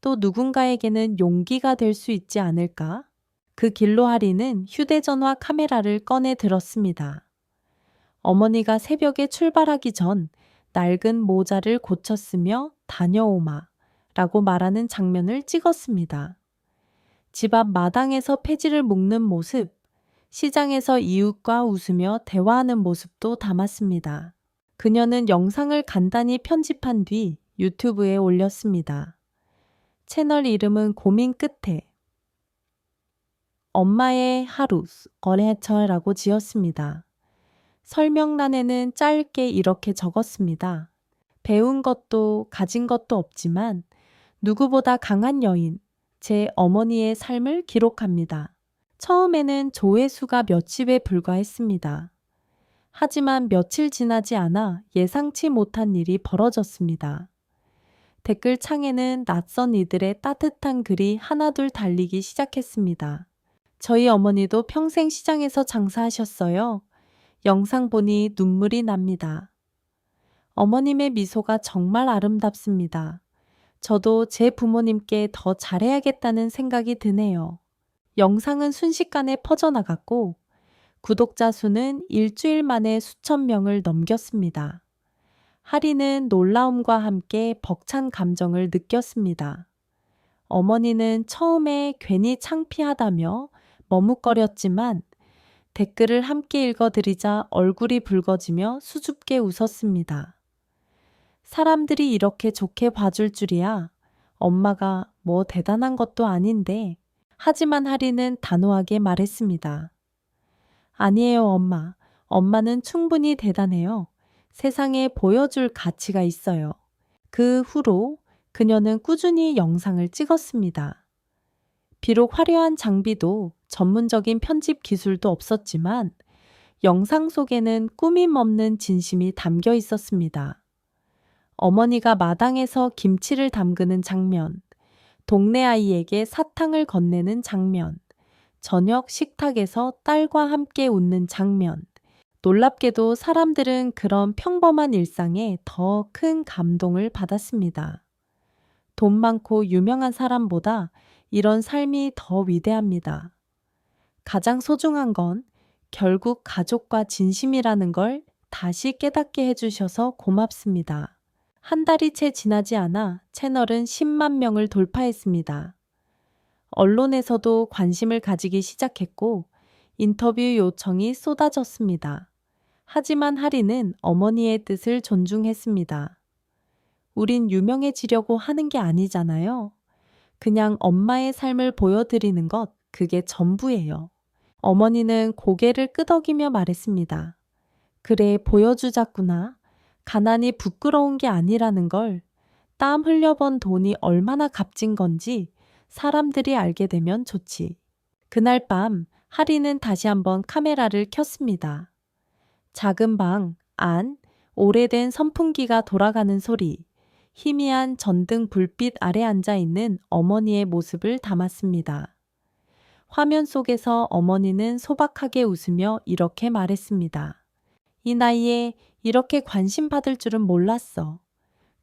[SPEAKER 1] 또 누군가에게는 용기가 될 수 있지 않을까? 그 길로 하리는 휴대전화 카메라를 꺼내 들었습니다. 어머니가 새벽에 출발하기 전 낡은 모자를 고쳤으며 다녀오마 라고 말하는 장면을 찍었습니다. 집 앞 마당에서 폐지를 묶는 모습, 시장에서 이웃과 웃으며 대화하는 모습도 담았습니다. 그녀는 영상을 간단히 편집한 뒤 유튜브에 올렸습니다. 채널 이름은 고민 끝에. 엄마의 하루, 거래처라고 지었습니다. 설명란에는 짧게 이렇게 적었습니다. 배운 것도 가진 것도 없지만 누구보다 강한 여인, 제 어머니의 삶을 기록합니다. 처음에는 조회수가 몇십에 불과했습니다. 하지만 며칠 지나지 않아 예상치 못한 일이 벌어졌습니다. 댓글창에는 낯선 이들의 따뜻한 글이 하나둘 달리기 시작했습니다. 저희 어머니도 평생 시장에서 장사하셨어요. 영상 보니 눈물이 납니다. 어머님의 미소가 정말 아름답습니다. 저도 제 부모님께 더 잘해야겠다는 생각이 드네요. 영상은 순식간에 퍼져나갔고 구독자 수는 일주일 만에 수천 명을 넘겼습니다. 하리는 놀라움과 함께 벅찬 감정을 느꼈습니다. 어머니는 처음에 괜히 창피하다며 머뭇거렸지만 댓글을 함께 읽어드리자 얼굴이 붉어지며 수줍게 웃었습니다. 사람들이 이렇게 좋게 봐줄 줄이야. 엄마가 뭐 대단한 것도 아닌데. 하지만 하리는 단호하게 말했습니다. 아니에요, 엄마. 엄마는 충분히 대단해요. 세상에 보여줄 가치가 있어요. 그 후로 그녀는 꾸준히 영상을 찍었습니다. 비록 화려한 장비도 전문적인 편집 기술도 없었지만 영상 속에는 꾸밈 없는 진심이 담겨 있었습니다. 어머니가 마당에서 김치를 담그는 장면, 동네 아이에게 사탕을 건네는 장면, 저녁 식탁에서 딸과 함께 웃는 장면, 놀랍게도 사람들은 그런 평범한 일상에 더 큰 감동을 받았습니다. 돈 많고 유명한 사람보다 이런 삶이 더 위대합니다. 가장 소중한 건 결국 가족과 진심이라는 걸 다시 깨닫게 해주셔서 고맙습니다. 한 달이 채 지나지 않아 채널은 10만 명을 돌파했습니다. 언론에서도 관심을 가지기 시작했고 인터뷰 요청이 쏟아졌습니다. 하지만 하리는 어머니의 뜻을 존중했습니다. 우린 유명해지려고 하는 게 아니잖아요. 그냥 엄마의 삶을 보여드리는 것, 그게 전부예요. 어머니는 고개를 끄덕이며 말했습니다. 그래, 보여주자꾸나. 가난이 부끄러운 게 아니라는 걸, 땀 흘려번 돈이 얼마나 값진 건지 사람들이 알게 되면 좋지. 그날 밤 하리는 다시 한번 카메라를 켰습니다. 작은 방 안, 오래된 선풍기가 돌아가는 소리, 희미한 전등 불빛 아래 앉아 있는 어머니의 모습을 담았습니다. 화면 속에서 어머니는 소박하게 웃으며 이렇게 말했습니다. 이 나이에 이렇게 관심 받을 줄은 몰랐어.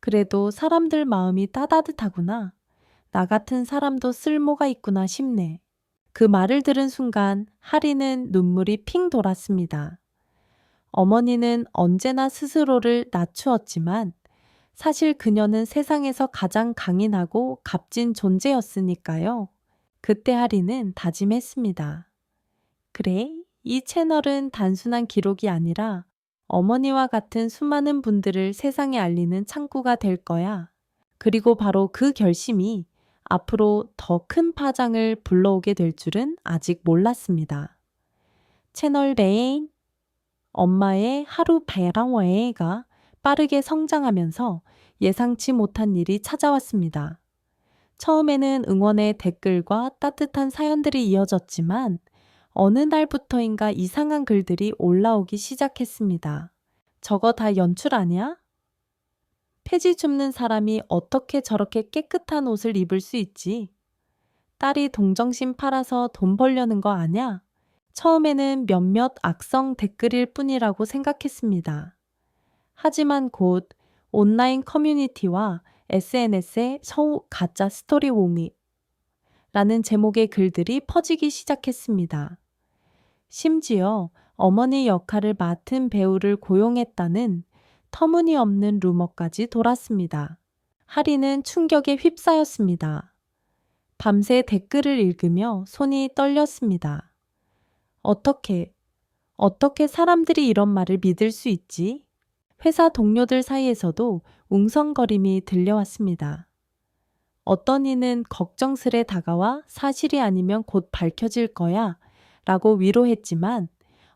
[SPEAKER 1] 그래도 사람들 마음이 따뜻하구나. 나 같은 사람도 쓸모가 있구나 싶네. 그 말을 들은 순간 하리는 눈물이 핑 돌았습니다. 어머니는 언제나 스스로를 낮추었지만 사실 그녀는 세상에서 가장 강인하고 값진 존재였으니까요. 그때 하리는 다짐했습니다. 그래, 이 채널은 단순한 기록이 아니라 어머니와 같은 수많은 분들을 세상에 알리는 창구가 될 거야. 그리고 바로 그 결심이 앞으로 더 큰 파장을 불러오게 될 줄은 아직 몰랐습니다. 채널 레인, 엄마의 하루 배랑웨이가 빠르게 성장하면서 예상치 못한 일이 찾아왔습니다. 처음에는 응원의 댓글과 따뜻한 사연들이 이어졌지만 어느 날부터인가 이상한 글들이 올라오기 시작했습니다. 저거 다 연출 아니야? 폐지 줍는 사람이 어떻게 저렇게 깨끗한 옷을 입을 수 있지? 딸이 동정심 팔아서 돈 벌려는 거 아냐? 처음에는 몇몇 악성 댓글일 뿐이라고 생각했습니다. 하지만 곧 온라인 커뮤니티와 SNS의 가짜 스토리옹이 라는 제목의 글들이 퍼지기 시작했습니다. 심지어 어머니 역할을 맡은 배우를 고용했다는 터무니없는 루머까지 돌았습니다. 하리는 충격에 휩싸였습니다. 밤새 댓글을 읽으며 손이 떨렸습니다. 어떻게 사람들이 이런 말을 믿을 수 있지? 회사 동료들 사이에서도 웅성거림이 들려왔습니다. 어떤 이는 걱정스레 다가와 사실이 아니면 곧 밝혀질 거야 라고 위로했지만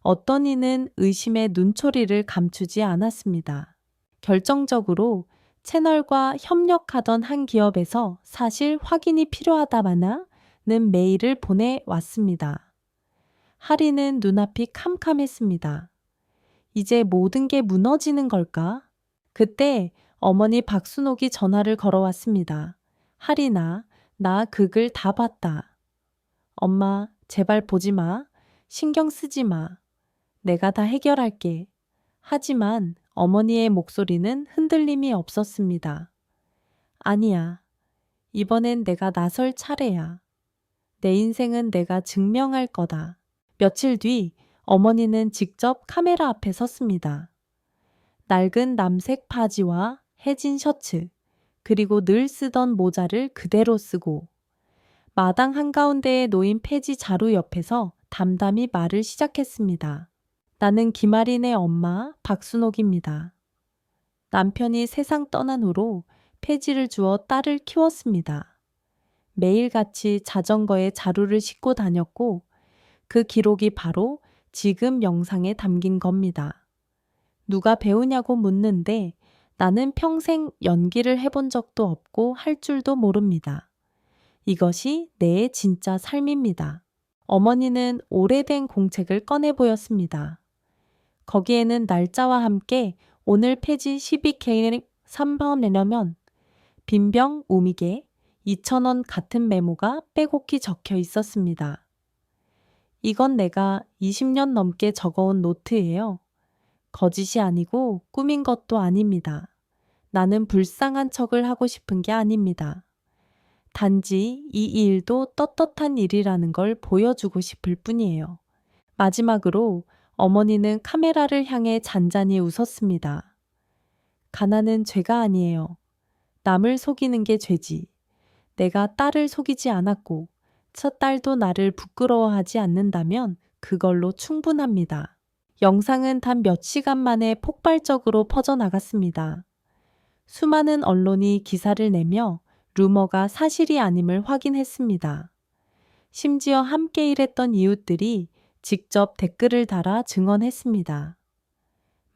[SPEAKER 1] 어떤 이는 의심의 눈초리를 감추지 않았습니다. 결정적으로 채널과 협력하던 한 기업에서 사실 확인이 필요하다마나는 메일을 보내왔습니다. 하리는 눈앞이 캄캄했습니다. 이제 모든 게 무너지는 걸까? 그때 어머니 박순옥이 전화를 걸어왔습니다. 하리나, 나 그 글 다 봤다. 엄마, 제발 보지 마. 신경 쓰지 마. 내가 다 해결할게. 하지만 어머니의 목소리는 흔들림이 없었습니다. 아니야. 이번엔 내가 나설 차례야. 내 인생은 내가 증명할 거다. 며칠 뒤 어머니는 직접 카메라 앞에 섰습니다. 낡은 남색 바지와 해진 셔츠, 그리고 늘 쓰던 모자를 그대로 쓰고 마당 한가운데에 놓인 폐지 자루 옆에서 담담히 말을 시작했습니다. 나는 김아린의 엄마 박순옥입니다. 남편이 세상 떠난 후로 폐지를 주어 딸을 키웠습니다. 매일같이 자전거에 자루를 싣고 다녔고 그 기록이 바로 지금 영상에 담긴 겁니다. 누가 배우냐고 묻는데 나는 평생 연기를 해본 적도 없고 할 줄도 모릅니다. 이것이 내 진짜 삶입니다. 어머니는 오래된 공책을 꺼내 보였습니다. 거기에는 날짜와 함께 오늘 폐지 12K 3번 내려면 빈병 우미개 2,000원 같은 메모가 빼곡히 적혀 있었습니다. 이건 내가 20년 넘게 적어온 노트예요. 거짓이 아니고 꾸민 것도 아닙니다. 나는 불쌍한 척을 하고 싶은 게 아닙니다. 단지 이 일도 떳떳한 일이라는 걸 보여주고 싶을 뿐이에요. 마지막으로 어머니는 카메라를 향해 잔잔히 웃었습니다. 가난은 죄가 아니에요. 남을 속이는 게 죄지. 내가 딸을 속이지 않았고 첫 딸도 나를 부끄러워하지 않는다면 그걸로 충분합니다. 영상은 단 몇 시간 만에 폭발적으로 퍼져나갔습니다. 수많은 언론이 기사를 내며 루머가 사실이 아님을 확인했습니다. 심지어 함께 일했던 이웃들이 직접 댓글을 달아 증언했습니다.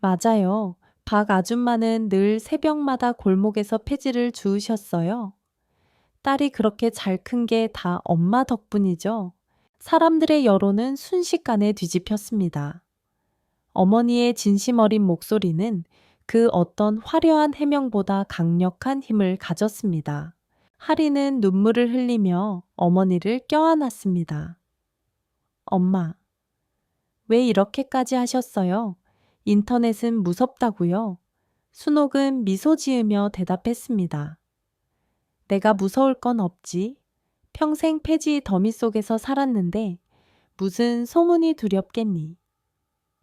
[SPEAKER 1] 맞아요. 박 아줌마는 늘 새벽마다 골목에서 폐지를 주우셨어요. 딸이 그렇게 잘 큰 게 다 엄마 덕분이죠. 사람들의 여론은 순식간에 뒤집혔습니다. 어머니의 진심 어린 목소리는 그 어떤 화려한 해명보다 강력한 힘을 가졌습니다. 하리는 눈물을 흘리며 어머니를 껴안았습니다. 엄마, 왜 이렇게까지 하셨어요? 인터넷은 무섭다고요? 순옥은 미소 지으며 대답했습니다. 내가 무서울 건 없지. 평생 폐지 더미 속에서 살았는데 무슨 소문이 두렵겠니?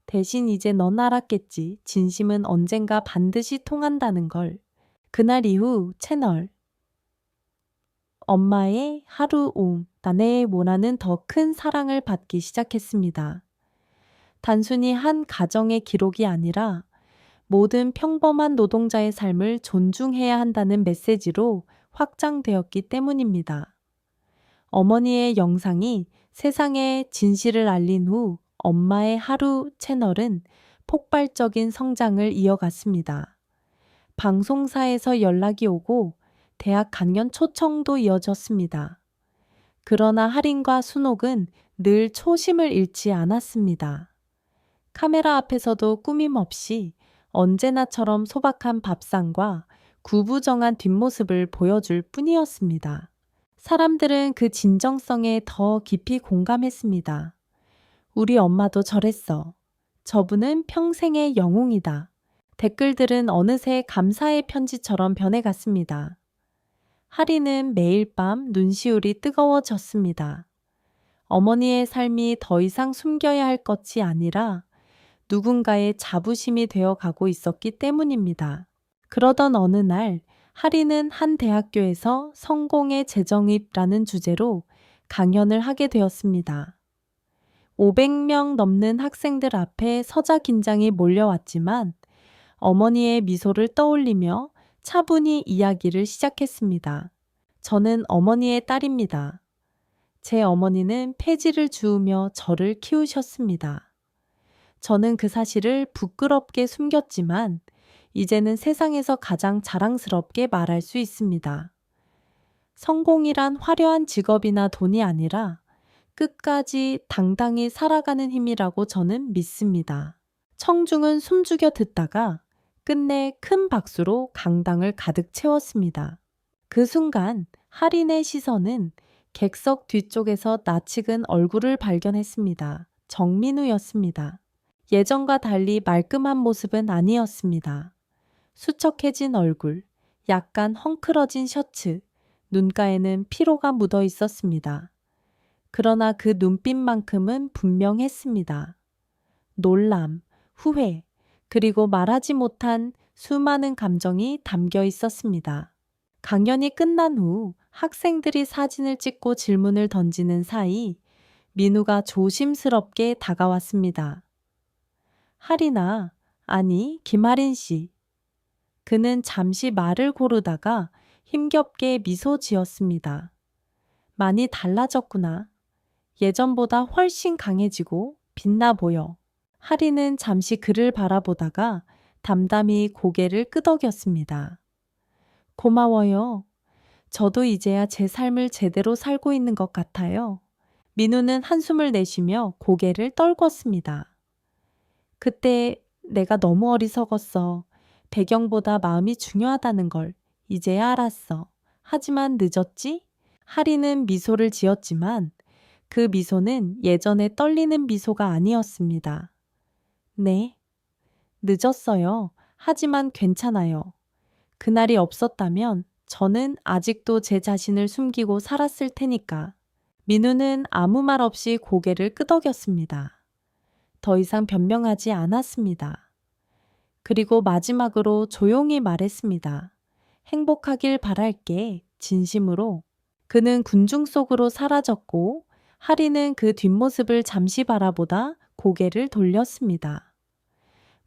[SPEAKER 1] 대신 이제 넌 알았겠지. 진심은 언젠가 반드시 통한다는 걸. 그날 이후 채널 엄마의 하루 나의 모나는 더 큰 사랑을 받기 시작했습니다. 단순히 한 가정의 기록이 아니라 모든 평범한 노동자의 삶을 존중해야 한다는 메시지로 확장되었기 때문입니다. 어머니의 영상이 세상에 진실을 알린 후 엄마의 하루 채널은 폭발적인 성장을 이어갔습니다. 방송사에서 연락이 오고 대학 강연 초청도 이어졌습니다. 그러나 할인과 순옥은 늘 초심을 잃지 않았습니다. 카메라 앞에서도 꾸밈 없이 언제나처럼 소박한 밥상과 구부정한 뒷모습을 보여줄 뿐이었습니다. 사람들은 그 진정성에 더 깊이 공감했습니다. 우리 엄마도 저랬어. 저분은 평생의 영웅이다. 댓글들은 어느새 감사의 편지처럼 변해갔습니다. 하리는 매일 밤 눈시울이 뜨거워졌습니다. 어머니의 삶이 더 이상 숨겨야 할 것이 아니라 누군가의 자부심이 되어 가고 있었기 때문입니다. 그러던 어느 날 하리는 한 대학교에서 성공의 재정입이라는 주제로 강연을 하게 되었습니다. 500명 넘는 학생들 앞에 서자 긴장이 몰려왔지만 어머니의 미소를 떠올리며 차분히 이야기를 시작했습니다. 저는 어머니의 딸입니다. 제 어머니는 폐지를 주우며 저를 키우셨습니다. 저는 그 사실을 부끄럽게 숨겼지만 이제는 세상에서 가장 자랑스럽게 말할 수 있습니다. 성공이란 화려한 직업이나 돈이 아니라 끝까지 당당히 살아가는 힘이라고 저는 믿습니다. 청중은 숨죽여 듣다가 끝내 큰 박수로 강당을 가득 채웠습니다. 그 순간 할인의 시선은 객석 뒤쪽에서 낯익은 얼굴을 발견했습니다. 정민우였습니다. 예전과 달리 말끔한 모습은 아니었습니다. 수척해진 얼굴, 약간 헝클어진 셔츠, 눈가에는 피로가 묻어 있었습니다. 그러나 그 눈빛만큼은 분명했습니다. 놀람, 후회, 그리고 말하지 못한 수많은 감정이 담겨 있었습니다. 강연이 끝난 후 학생들이 사진을 찍고 질문을 던지는 사이 민우가 조심스럽게 다가왔습니다. 할인아, 아니, 김할인 씨. 그는 잠시 말을 고르다가 힘겹게 미소 지었습니다. 많이 달라졌구나. 예전보다 훨씬 강해지고 빛나 보여. 할인은 잠시 그를 바라보다가 담담히 고개를 끄덕였습니다. 고마워요. 저도 이제야 제 삶을 제대로 살고 있는 것 같아요. 민우는 한숨을 내쉬며 고개를 떨궜습니다. 그때 내가 너무 어리석었어. 배경보다 마음이 중요하다는 걸 이제야 알았어. 하지만 늦었지? 할인은 미소를 지었지만 그 미소는 예전에 떨리는 미소가 아니었습니다. 네, 늦었어요. 하지만 괜찮아요. 그날이 없었다면 저는 아직도 제 자신을 숨기고 살았을 테니까. 민우는 아무 말 없이 고개를 끄덕였습니다. 더 이상 변명하지 않았습니다. 그리고 마지막으로 조용히 말했습니다. 행복하길 바랄게, 진심으로. 그는 군중 속으로 사라졌고 할인은 그 뒷모습을 잠시 바라보다 고개를 돌렸습니다.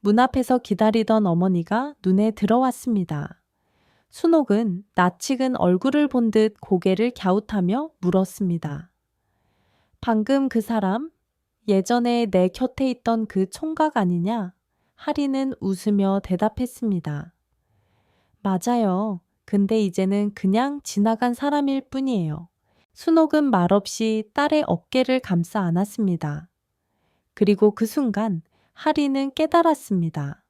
[SPEAKER 1] 문 앞에서 기다리던 어머니가 눈에 들어왔습니다. 순옥은 낯익은 얼굴을 본 듯 고개를 갸웃하며 물었습니다. 방금 그 사람? 예전에 내 곁에 있던 그 총각 아니냐? 할인은 웃으며 대답했습니다. 맞아요. 근데 이제는 그냥 지나간 사람일 뿐이에요. 순옥은 말없이 딸의 어깨를 감싸 안았습니다. 그리고 그 순간 할인은 깨달았습니다.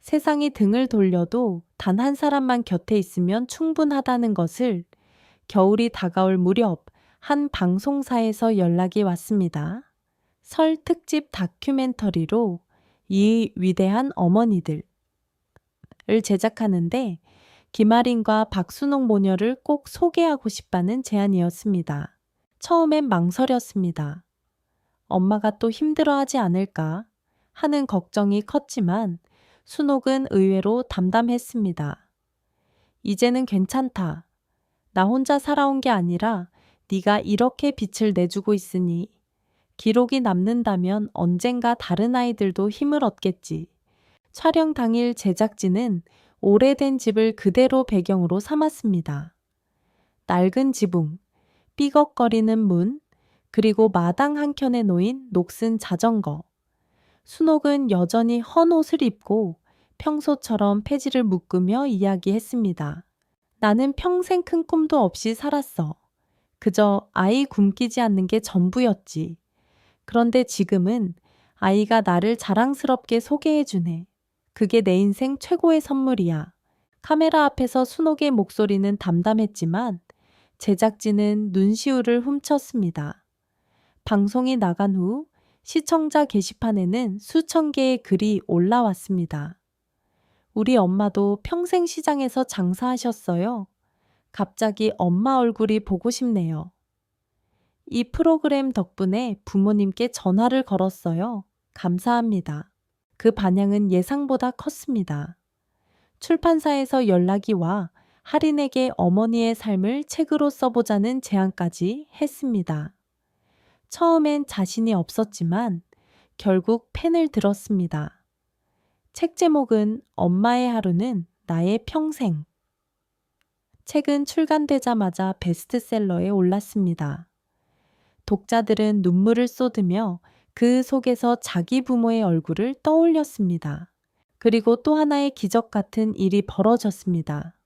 [SPEAKER 1] 세상이 등을 돌려도 단 한 사람만 곁에 있으면 충분하다는 것을. 겨울이 다가올 무렵 한 방송사에서 연락이 왔습니다. 설 특집 다큐멘터리로 이 위대한 어머니들을 제작하는데 김아린과 박순옥 모녀를 꼭 소개하고 싶다는 제안이었습니다. 처음엔 망설였습니다. 엄마가 또 힘들어하지 않을까 하는 걱정이 컸지만 순옥은 의외로 담담했습니다. 이제는 괜찮다. 나 혼자 살아온 게 아니라 네가 이렇게 빛을 내주고 있으니 기록이 남는다면 언젠가 다른 아이들도 힘을 얻겠지. 촬영 당일 제작진은 오래된 집을 그대로 배경으로 삼았습니다. 낡은 지붕, 삐걱거리는 문, 그리고 마당 한켠에 놓인 녹슨 자전거. 순옥은 여전히 헌 옷을 입고 평소처럼 폐지를 묶으며 이야기했습니다. 나는 평생 큰 꿈도 없이 살았어. 그저 아이 굶기지 않는 게 전부였지. 그런데 지금은 아이가 나를 자랑스럽게 소개해주네. 그게 내 인생 최고의 선물이야. 카메라 앞에서 순옥의 목소리는 담담했지만 제작진은 눈시울을 훔쳤습니다. 방송이 나간 후 시청자 게시판에는 수천 개의 글이 올라왔습니다. 우리 엄마도 평생 시장에서 장사하셨어요. 갑자기 엄마 얼굴이 보고 싶네요. 이 프로그램 덕분에 부모님께 전화를 걸었어요. 감사합니다. 그 반향은 예상보다 컸습니다. 출판사에서 연락이 와 할인에게 어머니의 삶을 책으로 써보자는 제안까지 했습니다. 처음엔 자신이 없었지만 결국 펜을 들었습니다. 책 제목은 엄마의 하루는 나의 평생. 책은 출간되자마자 베스트셀러에 올랐습니다. 독자들은 눈물을 쏟으며 그 속에서 자기 부모의 얼굴을 떠올렸습니다. 그리고 또 하나의 기적 같은 일이 벌어졌습니다.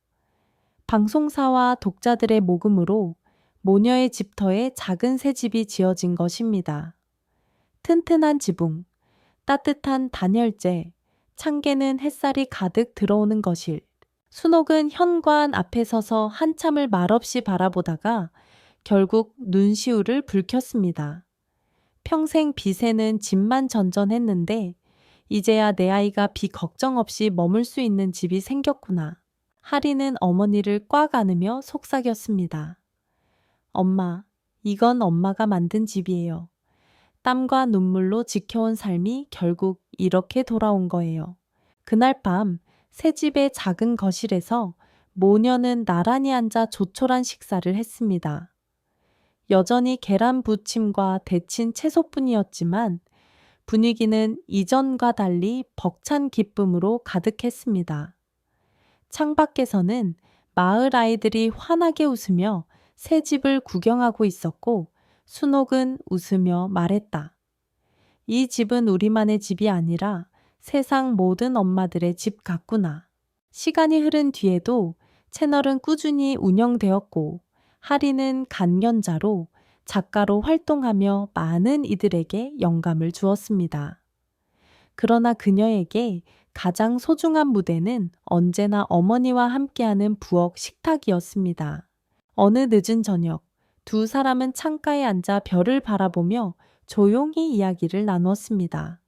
[SPEAKER 1] 방송사와 독자들의 모금으로 모녀의 집터에 작은 새 집이 지어진 것입니다. 튼튼한 지붕, 따뜻한 단열재, 창개는 햇살이 가득 들어오는 거실. 순옥은 현관 앞에 서서 한참을 말없이 바라보다가 결국 눈시울을 붉혔습니다. 평생 빚에는 집만 전전했는데 이제야 내 아이가 비 걱정 없이 머물 수 있는 집이 생겼구나. 하리는 어머니를 꽉 안으며 속삭였습니다. 엄마, 이건 엄마가 만든 집이에요. 땀과 눈물로 지켜온 삶이 결국 이렇게 돌아온 거예요. 그날 밤 새 집의 작은 거실에서 모녀는 나란히 앉아 조촐한 식사를 했습니다. 여전히 계란 부침과 데친 채소뿐이었지만 분위기는 이전과 달리 벅찬 기쁨으로 가득했습니다. 창밖에서는 마을 아이들이 환하게 웃으며 새 집을 구경하고 있었고 순옥은 웃으며 말했다. 이 집은 우리만의 집이 아니라 세상 모든 엄마들의 집 같구나. 시간이 흐른 뒤에도 채널은 꾸준히 운영되었고 하리는 간견자로 작가로 활동하며 많은 이들에게 영감을 주었습니다. 그러나 그녀에게 가장 소중한 무대는 언제나 어머니와 함께하는 부엌 식탁이었습니다. 어느 늦은 저녁, 두 사람은 창가에 앉아 별을 바라보며 조용히 이야기를 나누었습니다.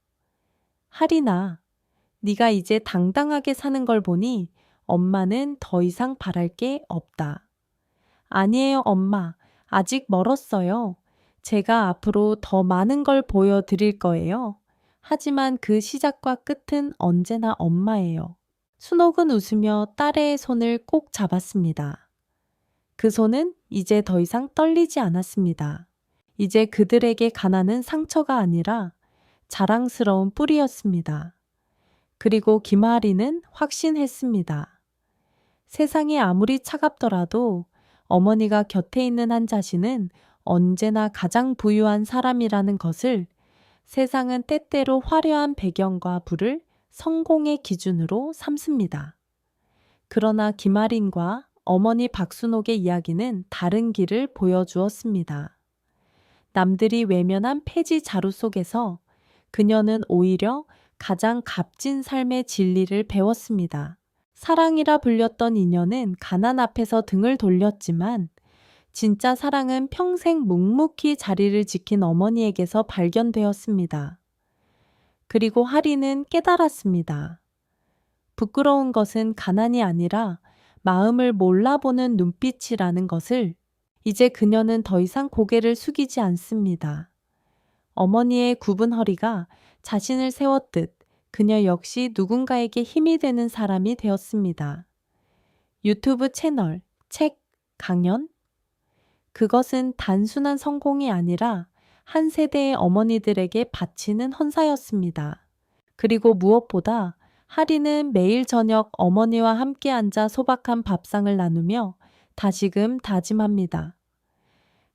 [SPEAKER 1] 하리나, 네가 이제 당당하게 사는 걸 보니 엄마는 더 이상 바랄 게 없다. 아니에요, 엄마. 아직 멀었어요. 제가 앞으로 더 많은 걸 보여드릴 거예요. 하지만 그 시작과 끝은 언제나 엄마예요. 순옥은 웃으며 딸의 손을 꼭 잡았습니다. 그 손은 이제 더 이상 떨리지 않았습니다. 이제 그들에게 가난은 상처가 아니라 자랑스러운 뿌리였습니다. 그리고 김아리는 확신했습니다. 세상이 아무리 차갑더라도 어머니가 곁에 있는 한 자신은 언제나 가장 부유한 사람이라는 것을 세상은 때때로 화려한 배경과 부를 성공의 기준으로 삼습니다. 그러나 김아린과 어머니 박순옥의 이야기는 다른 길을 보여주었습니다. 남들이 외면한 폐지 자루 속에서 그녀는 오히려 가장 값진 삶의 진리를 배웠습니다. 사랑이라 불렸던 인연은 가난 앞에서 등을 돌렸지만 진짜 사랑은 평생 묵묵히 자리를 지킨 어머니에게서 발견되었습니다. 그리고 하리는 깨달았습니다. 부끄러운 것은 가난이 아니라 마음을 몰라보는 눈빛이라는 것을. 이제 그녀는 더 이상 고개를 숙이지 않습니다. 어머니의 굽은 허리가 자신을 세웠듯 그녀 역시 누군가에게 힘이 되는 사람이 되었습니다. 유튜브 채널, 책, 강연? 그것은 단순한 성공이 아니라 한 세대의 어머니들에게 바치는 헌사였습니다. 그리고 무엇보다 하리는 매일 저녁 어머니와 함께 앉아 소박한 밥상을 나누며 다시금 다짐합니다.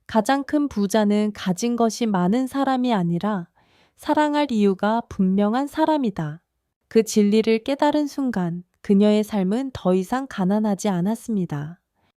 [SPEAKER 1] 가장 큰 부자는 가진 것이 많은 사람이 아니라 사랑할 이유가 분명한 사람이다. 그 진리를 깨달은 순간 그녀의 삶은 더 이상 가난하지 않았습니다.